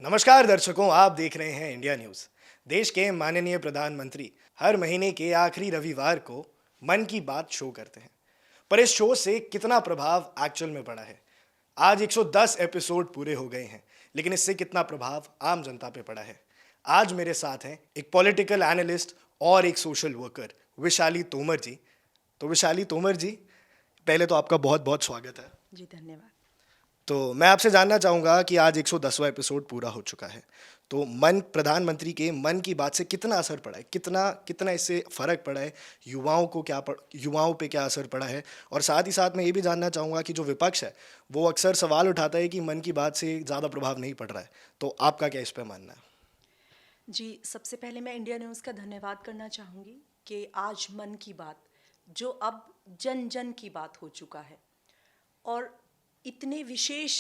नमस्कार दर्शकों, आप देख रहे हैं इंडिया न्यूज। देश के माननीय प्रधानमंत्री हर महीने के आखिरी रविवार को मन की बात शो करते हैं। पर इस शो से कितना प्रभाव एक्चुअल में पड़ा है? आज 110 एपिसोड पूरे हो गए हैं, लेकिन इससे कितना प्रभाव आम जनता पे पड़ा है? आज मेरे साथ हैं एक पॉलिटिकल एनालिस्ट और एक सोशल वर्कर विशाली तोमर जी। तो विशाली तोमर जी, पहले तो आपका बहुत बहुत स्वागत है। जी धन्यवाद। तो मैं आपसे जानना चाहूँगा कि आज 110वां एपिसोड पूरा हो चुका है, तो प्रधानमंत्री के मन की बात से कितना असर पड़ा है, कितना कितना इससे फ़र्क पड़ा है, युवाओं पे क्या असर पड़ा है? और साथ ही साथ मैं ये भी जानना चाहूँगा कि जो विपक्ष है, वो अक्सर सवाल उठाता है कि मन की बात से ज़्यादा प्रभाव नहीं पड़ रहा है, तो आपका क्या इस पे मानना है? जी, सबसे पहले मैं इंडिया न्यूज़ का धन्यवाद करना चाहूँगी कि आज मन की बात जो अब जन जन की बात हो चुका है और इतने विशेष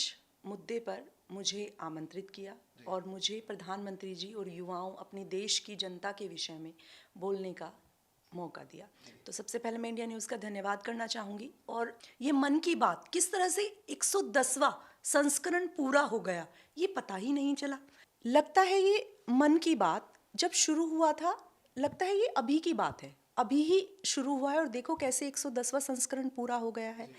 मुद्दे पर मुझे आमंत्रित किया और मुझे प्रधानमंत्री जी और युवाओं अपने देश की जनता के विषय में बोलने का मौका दिया। तो सबसे पहले मैं इंडिया न्यूज़ का धन्यवाद करना चाहूँगी। और ये मन की बात किस तरह से 110वां संस्करण पूरा हो गया, ये पता ही नहीं चला। लगता है ये मन की बात जब शुरू हुआ था, लगता है ये अभी की बात है, अभी ही शुरू हुआ है और देखो कैसे 110वां संस्करण पूरा हो गया है।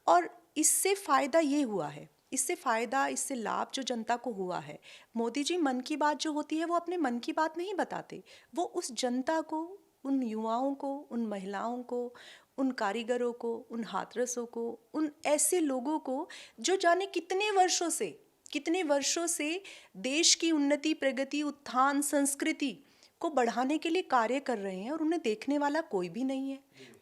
और इससे फ़ायदा ये हुआ है, इससे लाभ जो जनता को हुआ है, मोदी जी मन की बात जो होती है वो अपने मन की बात नहीं बताते, वो उस जनता को, उन युवाओं को, उन महिलाओं को, उन कारीगरों को, उन हाथरसों को, उन ऐसे लोगों को जो जाने कितने वर्षों से देश की उन्नति, प्रगति, उत्थान, संस्कृति को बढ़ाने के लिए कार्य कर रहे हैं और उन्हें देखने वाला कोई भी नहीं है।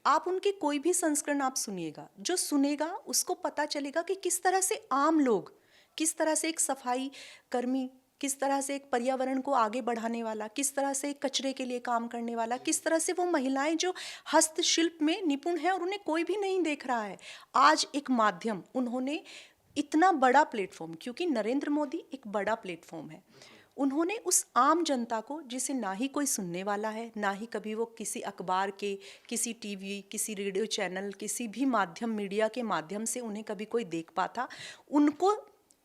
आप उनके कोई भी संस्करण आप सुनिएगा, जो सुनेगा उसको पता चलेगा कि किस तरह से आम लोग, किस तरह से एक सफाई कर्मी, किस तरह से एक पर्यावरण को आगे बढ़ाने वाला, किस तरह से एक कचरे के लिए काम करने वाला, किस तरह से वो महिलाएं जो हस्तशिल्प में निपुण है और उन्हें कोई भी नहीं देख रहा है। आज एक माध्यम उन्होंने, इतना बड़ा प्लेटफॉर्म, क्योंकि नरेंद्र मोदी एक बड़ा प्लेटफॉर्म है, उन्होंने उस आम जनता को जिसे ना ही कोई सुनने वाला है, ना ही कभी वो किसी अखबार के, किसी टीवी, किसी रेडियो चैनल, किसी भी माध्यम, मीडिया के माध्यम से उन्हें कभी कोई देख पाता, उनको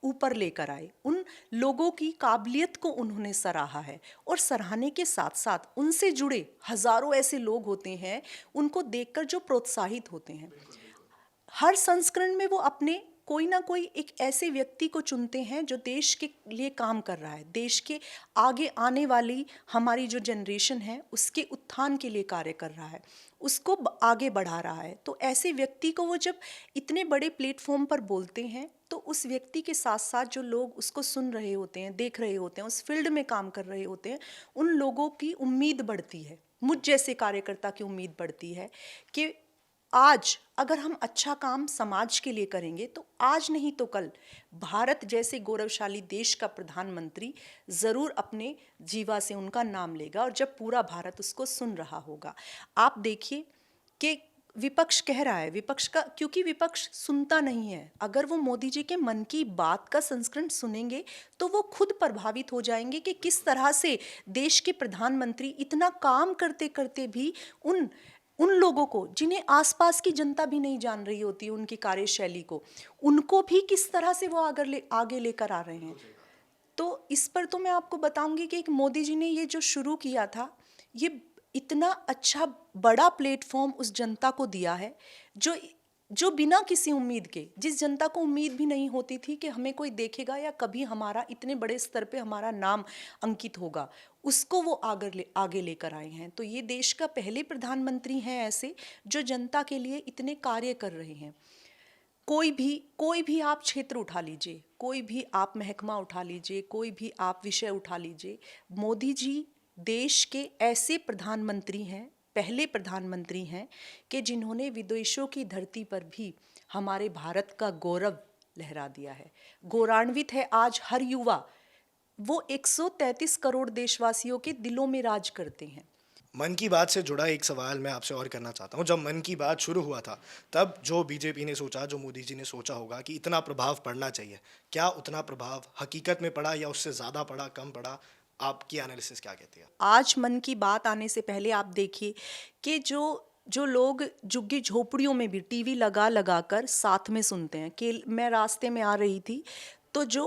ऊपर लेकर आए, उन लोगों की काबिलियत को उन्होंने सराहा है। और सराहने के साथ साथ उनसे जुड़े हजारों ऐसे लोग होते हैं, उनको देखकर जो प्रोत्साहित होते हैं। हर संस्करण में वो अपने कोई ना कोई एक ऐसे व्यक्ति को चुनते हैं जो देश के लिए काम कर रहा है, देश के आगे आने वाली हमारी जो जनरेशन है उसके उत्थान के लिए कार्य कर रहा है, उसको आगे बढ़ा रहा है। तो ऐसे व्यक्ति को वो जब इतने बड़े प्लेटफॉर्म पर बोलते हैं तो उस व्यक्ति के साथ साथ जो लोग उसको सुन रहे होते हैं, देख रहे होते हैं, उस फील्ड में काम कर रहे होते हैं, उन लोगों की उम्मीद बढ़ती है, मुझ जैसे कार्यकर्ता की उम्मीद बढ़ती है कि आज अगर हम अच्छा काम समाज के लिए करेंगे तो आज नहीं तो कल भारत जैसे गौरवशाली देश का प्रधानमंत्री ज़रूर अपने जीवा से उनका नाम लेगा और जब पूरा भारत उसको सुन रहा होगा। आप देखिए कि विपक्ष कह रहा है, विपक्ष का, क्योंकि विपक्ष सुनता नहीं है, अगर वो मोदी जी के मन की बात का संस्करण सुनेंगे तो वो खुद प्रभावित हो जाएंगे कि किस तरह से देश के प्रधानमंत्री इतना काम करते करते भी उन उन लोगों को जिन्हें आसपास की जनता भी नहीं जान रही होती उनकी कार्यशैली को, उनको भी किस तरह से वो आगे लेकर आ रहे हैं। तो इस पर तो मैं आपको बताऊंगी कि एक मोदी जी ने ये जो शुरू किया था, ये इतना अच्छा बड़ा प्लेटफॉर्म उस जनता को दिया है जो जो बिना किसी उम्मीद के, जिस जनता को उम्मीद भी नहीं होती थी कि हमें कोई देखेगा या कभी हमारा इतने बड़े स्तर पे हमारा नाम अंकित होगा, उसको वो आगे लेकर आए हैं। तो ये देश का पहले प्रधानमंत्री हैं ऐसे जो जनता के लिए इतने कार्य कर रहे हैं। कोई भी आप क्षेत्र उठा लीजिए, कोई भी आप महकमा उठा लीजिए, कोई भी आप विषय उठा लीजिए, मोदी जी देश के ऐसे प्रधानमंत्री हैं, पहले प्रधानमंत्री हैं कि जिन्होंने विदेशों की धरती पर भी हमारे भारत का गौरव लहरा दिया है। गौरवान्वित है आज हर युवा, वो 133 करोड़ देशवासियों के दिलों में राज करते हैं। मन की बात से जुड़ा एक सवाल मैं आपसे और करना चाहता हूँ। जब मन की बात शुरू हुआ था, तब जो बीजेपी ने सोचा, जो मोदी जी ने सोचा होगा कि इतना प्रभाव पड़ना चाहिए, क्या उतना प्रभाव हकीकत में पड़ा या उससे ज़्यादा पड़ा, कम पड़ा? आपकी एनालिसिस क्या कहती है? आज मन की बात आने से पहले आप देखिए कि जो जो लोग झुग्गी झोपड़ियों में भी टीवी लगा लगा कर साथ में सुनते हैं, कि मैं रास्ते में आ रही थी तो जो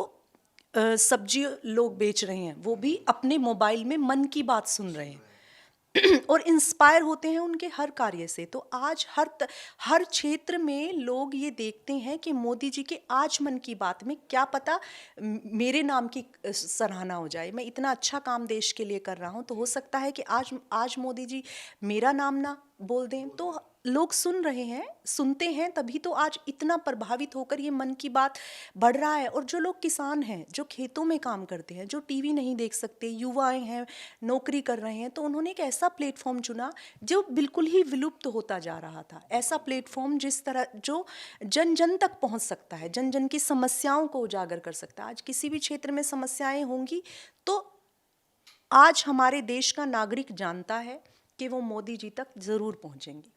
सब्जी लोग बेच रहे हैं, वो भी अपने मोबाइल में मन की बात सुन रहे हैं और इंस्पायर होते हैं उनके हर कार्य से। तो आज हर क्षेत्र में लोग ये देखते हैं कि मोदी जी के आज मन की बात में क्या पता मेरे नाम की सराहना हो जाए। मैं इतना अच्छा काम देश के लिए कर रहा हूँ, तो हो सकता है कि आज मोदी जी मेरा नाम ना बोल दें। तो लोग सुन रहे हैं, सुनते हैं, तभी तो आज इतना प्रभावित होकर ये मन की बात बढ़ रहा है। और जो लोग किसान हैं, जो खेतों में काम करते हैं, जो टीवी नहीं देख सकते, युवाएं हैं, नौकरी कर रहे हैं, तो उन्होंने एक ऐसा प्लेटफॉर्म चुना जो बिल्कुल ही विलुप्त होता जा रहा था। ऐसा प्लेटफॉर्म जिस तरह जो जन जन तक पहुंच सकता है, जन जन की समस्याओं को उजागर कर सकता है। आज किसी भी क्षेत्र में समस्याएं होंगी तो आज हमारे देश का नागरिक जानता है कि वो मोदी जी तक जरूर पहुंचेंगी।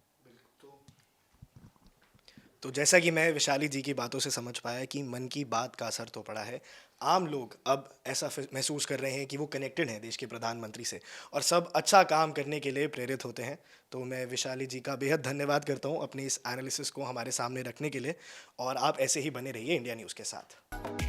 तो जैसा कि मैं विशाली जी की बातों से समझ पाया कि मन की बात का असर तो पड़ा है, आम लोग अब ऐसा महसूस कर रहे हैं कि वो कनेक्टेड हैं देश के प्रधानमंत्री से और सब अच्छा काम करने के लिए प्रेरित होते हैं। तो मैं विशाली जी का बेहद धन्यवाद करता हूँ अपनी इस एनालिसिस को हमारे सामने रखने के लिए, और आप ऐसे ही बने रहिए इंडिया न्यूज़ के साथ।